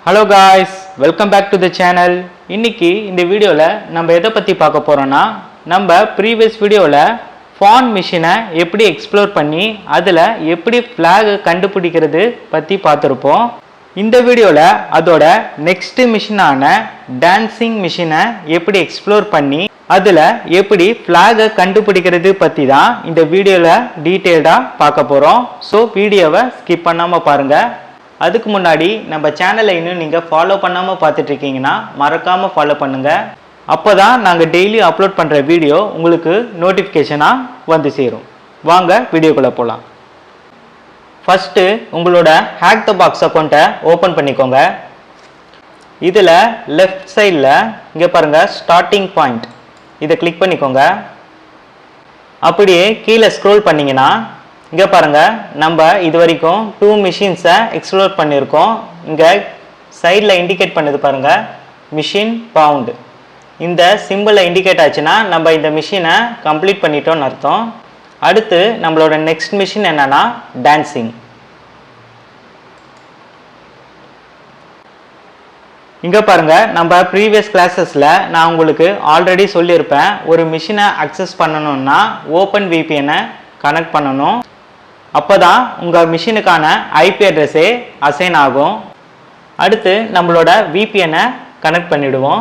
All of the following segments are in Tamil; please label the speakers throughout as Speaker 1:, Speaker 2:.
Speaker 1: Hello guys, welcome back to the channel. இன்னைக்கு இந்த வீடியோல நம்ம எதை பத்தி பார்க்க போறோம்னா நம்ம previous வீடியோல font machine எப்படி எக்ஸ்ப்ளோர் பண்ணி அதுல எப்படி flag கண்டுபிடிக்கிறது பத்தி பார்த்திருப்போம். இந்த வீடியோல அதோட நெக்ஸ்ட் மிஷினான டான்சிங் மிஷினை எப்படி எக்ஸ்ப்ளோர் பண்ணி அதுல எப்படி flag கண்டுபிடிக்கிறது பத்தி தான் இந்த வீடியோல டீடைலா பார்க்க போறோம். சோ வீடியோவை ஸ்கிப் பண்ணாம பாருங்க. அதுக்கு முன்னாடி நம்ம சேனலை இன்னும் நீங்கள் ஃபாலோ பண்ணாமல் பார்த்துட்டு இருக்கீங்கன்னா மறக்காமல் ஃபாலோ பண்ணுங்கள். அப்போ தான் நாங்கள் டெய்லி அப்லோட் பண்ணுற வீடியோ உங்களுக்கு நோட்டிஃபிகேஷனாக வந்து சேரும். வாங்க வீடியோக்குள்ளே போகலாம். ஃபஸ்ட்டு உங்களோட ஹேக் த பாக்ஸ் அக்கௌண்ட்டை ஓப்பன் பண்ணிக்கோங்க. இதில் லெஃப்ட் சைடில் இங்கே பாருங்கள் ஸ்டார்டிங் பாயிண்ட், இதை கிளிக் பண்ணிக்கோங்க. அப்படியே கீழே ஸ்க்ரோல் பண்ணிங்கன்னா இங்கே பாருங்கள் நம்ம இது வரைக்கும் 2 மிஷின்ஸை எக்ஸ்ப்ளோர் பண்ணியிருக்கோம். இங்கே சைடில் இண்டிகேட் பண்ணுது பாருங்கள் மிஷின் பவுண்டு. இந்த சிம்பிளை இண்டிகேட் ஆச்சுன்னா நம்ம இந்த மிஷினை கம்ப்ளீட் பண்ணிட்டோம்னு அர்த்தம். அடுத்து நம்மளோட நெக்ஸ்ட் மிஷின் என்னன்னா டான்சிங். இங்கே பாருங்கள் நம்ம ப்ரீவியஸ் கிளாஸஸில் நான் உங்களுக்கு ஆல்ரெடி சொல்லியிருப்பேன், ஒரு மிஷினை அக்சஸ் பண்ணணும்னா ஓப்பன் விபிஎனை கனெக்ட் பண்ணணும். அப்போ தான் உங்கள் மிஷினுக்கான ஐபி அட்ரஸே அசைன் ஆகும். அடுத்து நம்மளோட விபிஎனை கனெக்ட் பண்ணிவிடுவோம்.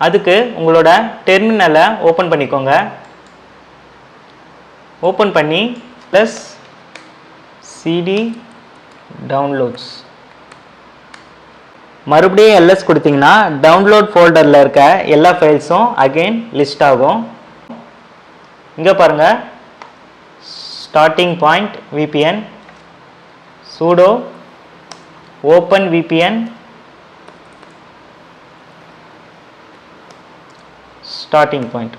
Speaker 1: அதுக்கு உங்களோட டெர்மினலை ஓப்பன் பண்ணிக்கோங்க. ஓப்பன் பண்ணி ப்ளஸ் சிடி டவுன்லோட்ஸ் மறுபடியும் எல்எஸ் கொடுத்தீங்கன்னா டவுன்லோட் ஃபோல்டரில் இருக்க எல்லா ஃபைல்ஸும் அகெயின் லிஸ்ட் ஆகும். இங்கே பாருங்கள் starting point VPN sudo open VPN starting point.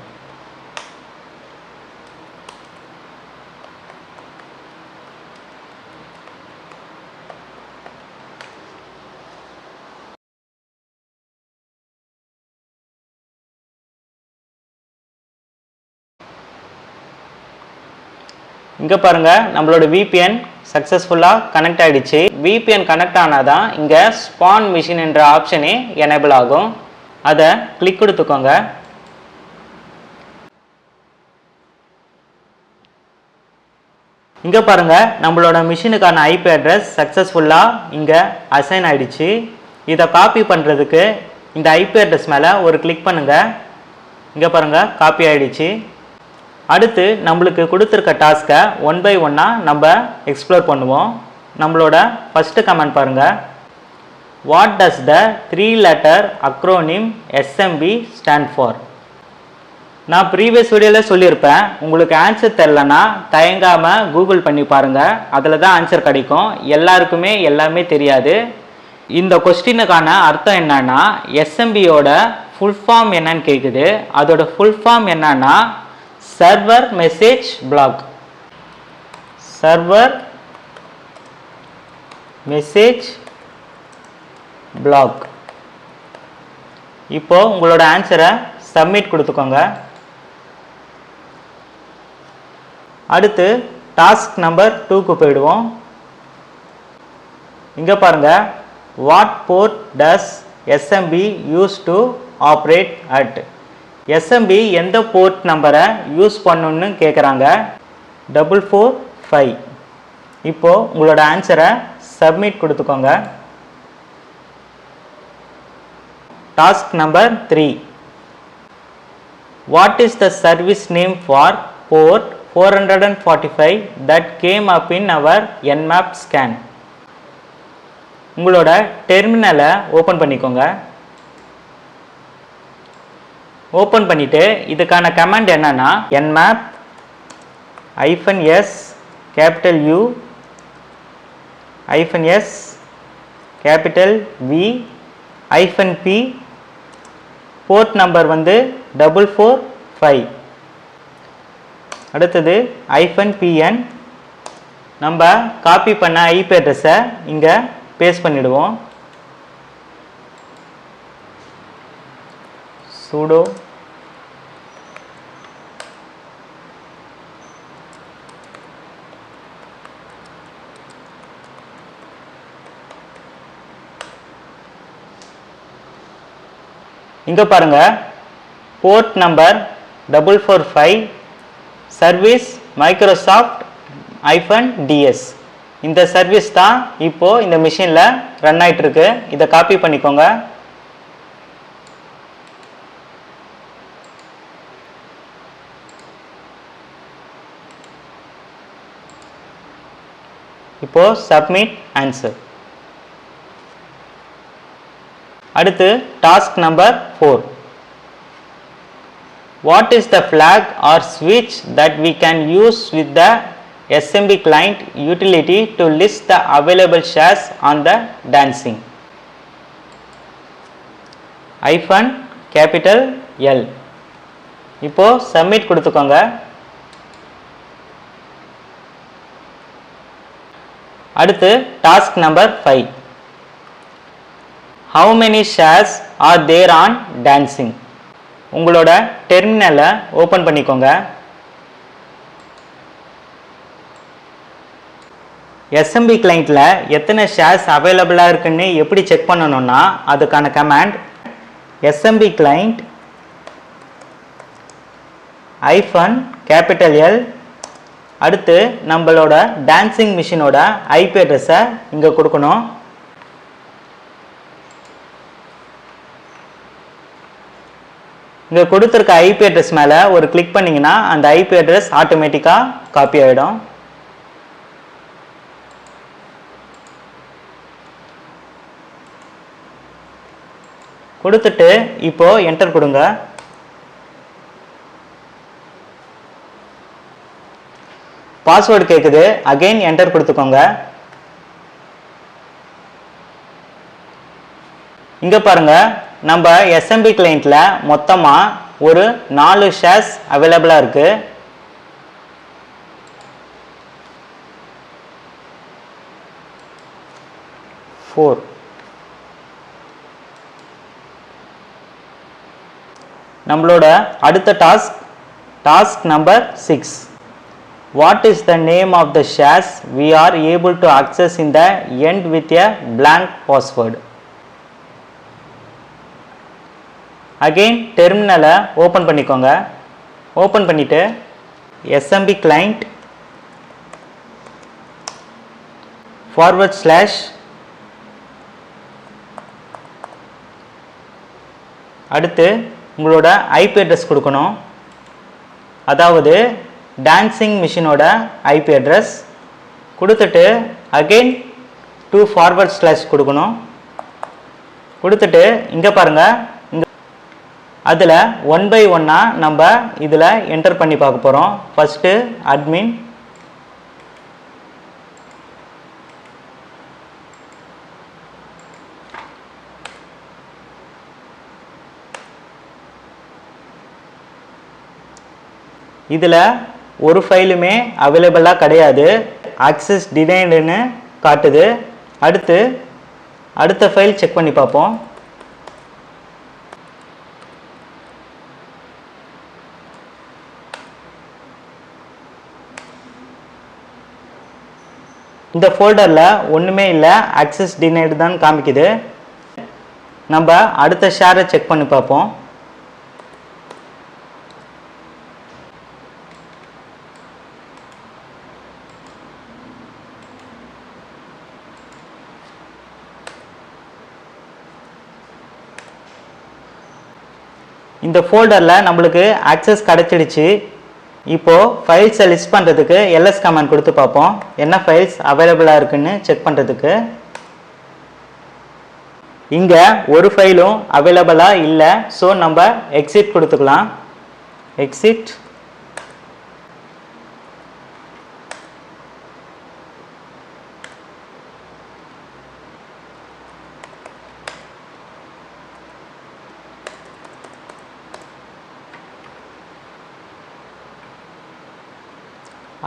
Speaker 1: இங்கே பாருங்கள் நம்மளோட VPN சக்ஸஸ்ஃபுல்லாக கனெக்ட் ஆகிடுச்சு. VPN கனெக்ட் ஆனால் தான் இங்கே ஸ்பான் மிஷின் என்ற ஆப்ஷனே எனேபிள் ஆகும். அதை கிளிக் கொடுத்துக்கோங்க. இங்கே பாருங்கள் நம்மளோட மிஷினுக்கான ஐபி அட்ரஸ் சக்ஸஸ்ஃபுல்லாக இங்கே அசைன் ஆகிடுச்சு. இதை காப்பி பண்ணுறதுக்கு இந்த ஐபி அட்ரஸ் மேலே ஒரு கிளிக் பண்ணுங்கள். இங்கே பாருங்கள் காப்பி ஆகிடுச்சு. அடுத்து நம்மளுக்கு கொடுத்துருக்க டாஸ்க்கை 1 by 1 நம்ம எக்ஸ்ப்ளோர் பண்ணுவோம். நம்மளோட ஃபஸ்ட்டு கமெண்ட் பாருங்கள். What does the 3 letter acronym SMB stand for? நான் ப்ரீவியஸ் வீடியோவில் சொல்லியிருப்பேன், உங்களுக்கு ஆன்சர் தெரிலனா தயங்காமல் கூகுள் பண்ணி பாருங்கள், அதில் தான் ஆன்சர் கிடைக்கும். எல்லாருக்குமே எல்லாமே தெரியாது. இந்த கொஸ்டினுக்கான அர்த்தம் என்னன்னா SMBயோட ஃபுல் ஃபார்ம் என்னன்னு கேட்குது. அதோட ஃபுல் ஃபார்ம் என்னன்னா server message block. Server message block. இப்போ உங்களோட ஆன்சரை சப்மிட் கொடுத்துக்கோங்க. அடுத்து டாஸ்க் நம்பர் 2க்கு போயிடுவோம். இங்கே பாருங்க, what port does SMB use to operate at? SMB எந்த போர்ட் நம்பரை யூஸ் பண்ணணும்னு கேட்குறாங்க. 445. இப்போ உங்களோட ஆன்சரை சப்மிட் கொடுத்துக்கோங்க. Task number 3. What is the service name for port 445 that came up in our Nmap scan? உங்களோட டெர்மினலை ஓப்பன் பண்ணிக்கோங்க. ஓப்பன் பண்ணிவிட்டு இதுக்கான கமாண்ட் என்னன்னா nmap -s capital U -s capital V -p port number வந்து 445. அடுத்தது -pn. நம்ம காப்பி பண்ண ஐபி அட்ரஸை இங்கே பேஸ்ட் பண்ணிடுவோம். sudo இங்கே பாருங்கள், போர்ட் நம்பர் 445 சர்வீஸ் மைக்ரோசாஃப்ட்-ds. இந்த சர்வீஸ் தான் இப்போது இந்த மிஷினில் ரன் ஆகிட்டுருக்கு. இதை காப்பி பண்ணிக்கோங்க. இப்போது சப்மிட் ஆன்சர். அடுத்து task number 4. What is the flag or switch that we can use with the SMB client utility to list the available shares on the Dancing? -L. இப்போ சப்மிட் கொடுத்துக்கோங்க. அடுத்து task number 5. How many shares are there on Dancing? உங்களோட டெர்மினலை ஓப்பன் பண்ணிக்கோங்க. எஸ்எம்பி கிளைண்ட்டில் எத்தனை ஷேர்ஸ் அவைலபிளாக இருக்குன்னு எப்படி செக் பண்ணணும்னா அதுக்கான கமாண்ட் எஸ்எம்பி கிளைண்ட் -L. அடுத்து நம்மளோட டான்சிங் மிஷினோட ஐபி அட்ரஸை இங்கே கொடுக்கணும். இங்கே கொடுத்துருக்க ஐபி அட்ரஸ் மேலே ஒரு கிளிக் பண்ணிங்கன்னா அந்த ஐபி அட்ரஸ் ஆட்டோமேட்டிக்காக காப்பி ஆகிடும். கொடுத்துட்டு இப்போது என்டர் கொடுங்க. பாஸ்வேர்டு கேட்குது, அகெயின் என்டர் கொடுத்துக்கோங்க. இங்கே பாருங்கள், நம்ம எஸ்எம்பி கிளைண்ட்டில் மொத்தமாக ஒரு 4 ஷேர்ஸ் அவைலபிளாக இருக்குது. நம்மளோட அடுத்த task number 6. What is the name of the shares we are able to access in the end with a blank password? Again டெர்மினலை ஓப்பன் பண்ணிக்கோங்க. ஓப்பன் பண்ணிவிட்டு எஸ்எம்பி கிளைண்ட் // அடுத்து உங்களோட ஐபி அட்ரஸ் கொடுக்கணும். அதாவது டான்சிங் மிஷினோட ஐபி அட்ரஸ் கொடுத்துட்டு அகெயின் 2// கொடுக்கணும். கொடுத்துட்டு இங்கே பாருங்கள், அதில் 1 by 1 நம்ம இதில் என்டர் பண்ணி பார்க்க போகிறோம். ஃபஸ்ட்டு அட்மின், இதில் ஒரு ஃபைலுமே அவைலபிளாக கிடையாது, ஆக்சஸ் டினைடுன்னு காட்டுது. அடுத்த ஃபைல் செக் பண்ணி பார்ப்போம். இந்த ஃபோல்டரில் ஒன்றுமே இல்லை, ஆக்சஸ் டினைடு தான் காமிக்குது. நம்ம அடுத்த ஷேரை செக் பண்ணி பார்ப்போம். இந்த ஃபோல்டரில் நம்மளுக்கு ஆக்சஸ் கிடச்சிடுச்சு. இப்போது ஃபைல்ஸை லிஸ்ட் பண்ணுறதுக்கு எல்எஸ் கமாண்ட் கொடுத்து பார்ப்போம், என்ன ஃபைல்ஸ் அவைலபிளாக இருக்குன்னு செக் பண்ணுறதுக்கு. இங்கே ஒரு ஃபைலும் அவைலபிளாக இல்லை, ஸோ நம்ம எக்ஸிட் கொடுத்துக்கலாம். எக்ஸிட்.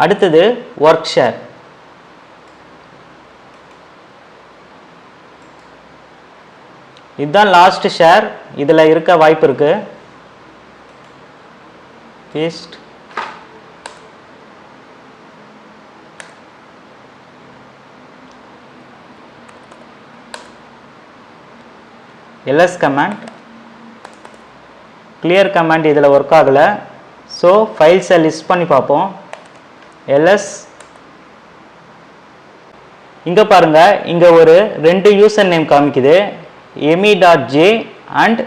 Speaker 1: அடுத்தது ஒர்க் ஷேர். இதுதான் லாஸ்ட் ஷேர், இதில் இருக்க வாய்ப்பு இருக்கு. Paste. LS command clear command இதில் ஒர்க் ஆகலை. ஸோ ஃபைல்ஸை லிஸ்ட் பண்ணி பார்ப்போம். ls இங்கே பாருங்கள், இங்கே ஒரு 2 யூசர் நேம் காமிக்குது, emi.j அண்ட்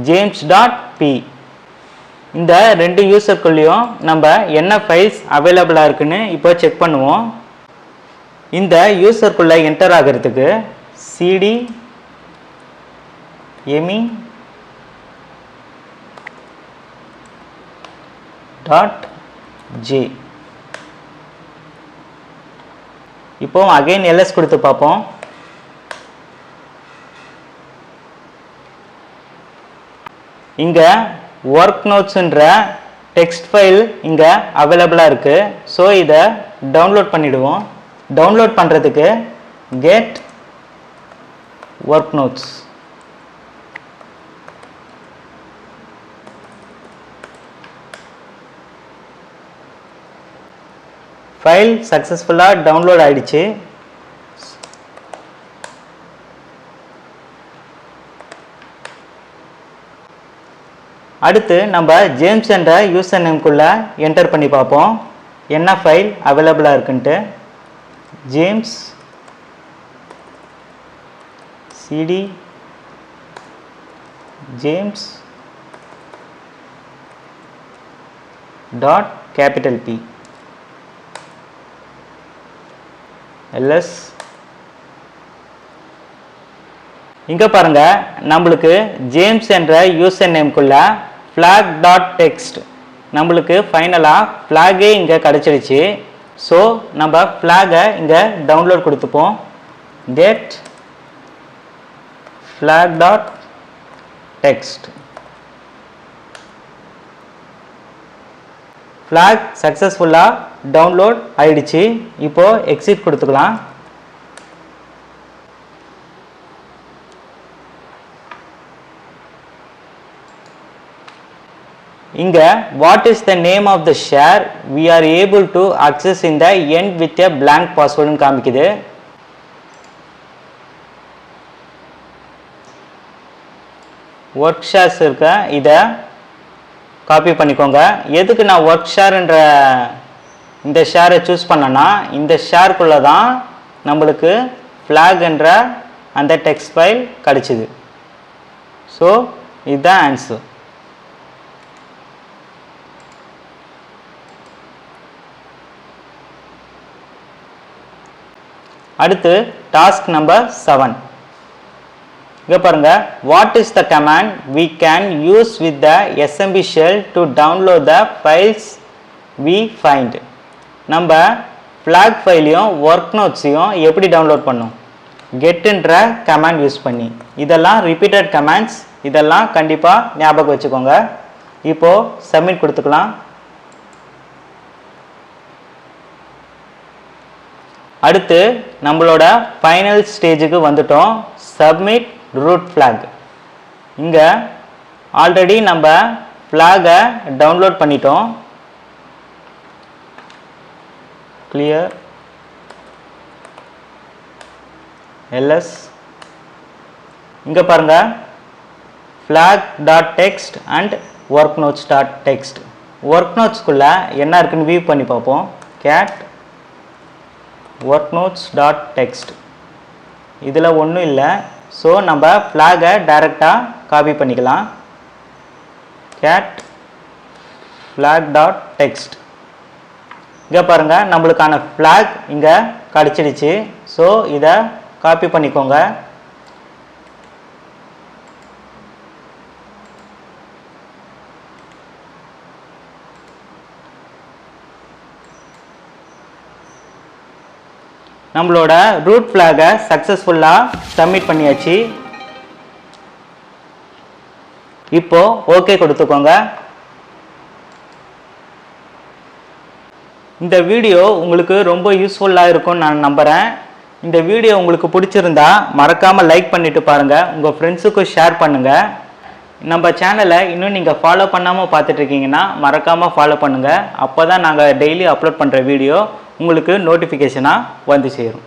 Speaker 1: james.p. இந்த 2 யூசருக்குள்ளேயும் நம்ம என்ன ஃபைல்ஸ் அவைலபிளாக இருக்குன்னு இப்போ செக் பண்ணுவோம். இந்த யூசருக்குள்ளே என்டர் ஆகிறதுக்கு cd emi.j. இப்போ அகைன் ls கொடுத்து பார்ப்போம். இங்கே ஒர்க் நோட்ஸ்ன்ற டெக்ஸ்ட் ஃபைல் இங்கே அவைலபிளாக இருக்குது. ஸோ இதை டவுன்லோட் பண்ணிவிடுவோம். டவுன்லோட் பண்ணுறதுக்கு get work notes. ஃபைல் சக்ஸஸ்ஃபுல்லாக டவுன்லோட் ஆகிடுச்சு. அடுத்து நம்ம ஜேம்ஸ் என்ற யூசர் நேம்குள்ளே என்டர் பண்ணி பார்ப்போம் என்ன ஃபைல் அவைலபிளாக இருக்குன்ட்டு. James cd james dot capital P ls. இங்கே பாருங்கள், நம்மளுக்கு ஜேம்ஸ் என்ற யூசர் நேம்குள்ள flag.text நம்மளுக்கு ஃபைனலாக ஃப்ளாகே இங்கே கிடச்சிடுச்சு. ஸோ நம்ம ஃப்ளாகை இங்கே டவுன்லோட் கொடுத்துப்போம். get flag.text. ஃப்ளாக் சக்ஸஸ்ஃபுல்லாக டவுன்லோட் ஆயிடுச்சு. இப்போது எக்ஸிட் கொடுத்துக்கலாம். இங்கே what is the name of the share we are able to access in the end with a blank password காமிக்குது. ஒர்க் ஷேர்ஸ் இருக்க இதை காப்பி பண்ணிக்கோங்க. எதுக்கு நான் ஒர்க் ஷேர்ன்ற இந்த ஷேரை சூஸ் பண்ணேன்னா, இந்த ஷேருக்குள்ளே தான் நம்மளுக்கு ஃப்ளாக்ன்ற அந்த டெக்ஸ்ட் ஃபைல் கிடச்சிது. ஸோ இதுதான் ஆன்சர். அடுத்து டாஸ்க் நம்பர் 7. இங்கே பாருங்கள், what is the command we can use with the smb shell to download the files we find. நம்ம flag ஃபைலையும் ஒர்க் நோட்ஸையும் எப்படி டவுன்லோட் பண்ணோம்? கெட்ன்ற கமாண்ட் யூஸ் பண்ணி. இதெல்லாம் ரிப்பீட்டட் கமாண்ட்ஸ், இதெல்லாம் கண்டிப்பாக ஞாபகம் வச்சுக்கோங்க. இப்போது சப்மிட் கொடுத்துக்கலாம். அடுத்து நம்மளோட ஃபைனல் ஸ்டேஜுக்கு வந்துட்டோம். Submit root flag. இங்கே ஆல்ரெடி நம்ம ஃப்ளாகை டவுன்லோட் பண்ணிட்டோம். Clear ls. இங்கே பாருங்கள், flag.text அண்ட் worknotes.text. ஒர்க் நோட்ஸ்குள்ளே என்ன இருக்குன்னு வியூ பண்ணி பார்ப்போம். cat worknotes.text. இதில் ஒன்றும் இல்லை. ஸோ நம்ம ஃப்ளாகை டைரெக்டாக காப்பி பண்ணிக்கலாம். cat flag.text. இங்கே பாருங்கள், நம்மளுக்கான ஃப்ளாக் இங்கே கிடச்சிடுச்சு. ஸோ இதை காப்பி பண்ணிக்கோங்க. நம்மளோட ரூட் ஃப்ளாகை சக்ஸஸ்ஃபுல்லாக சப்மிட் பண்ணியாச்சு. இப்போ ஓகே கொடுத்துக்கோங்க. இந்த வீடியோ உங்களுக்கு ரொம்ப யூஸ்ஃபுல்லாக இருக்கும்னு நான் நம்புகிறேன். இந்த வீடியோ உங்களுக்கு பிடிச்சிருந்தா மறக்காமல் லைக் பண்ணிவிட்டு பாருங்கள், உங்கள் ஃப்ரெண்ட்ஸுக்கும் ஷேர் பண்ணுங்கள். நம்ம சேனலை இன்னும் நீங்கள் ஃபாலோ பண்ணாமல் பார்த்துட்ருக்கீங்கன்னா மறக்காமல் ஃபாலோ பண்ணுங்கள். அப்போ தான் நாங்கள் டெய்லி அப்லோட் பண்ணுற வீடியோ உங்களுக்கு நோட்டிஃபிகேஷனாக வந்து சேரும்.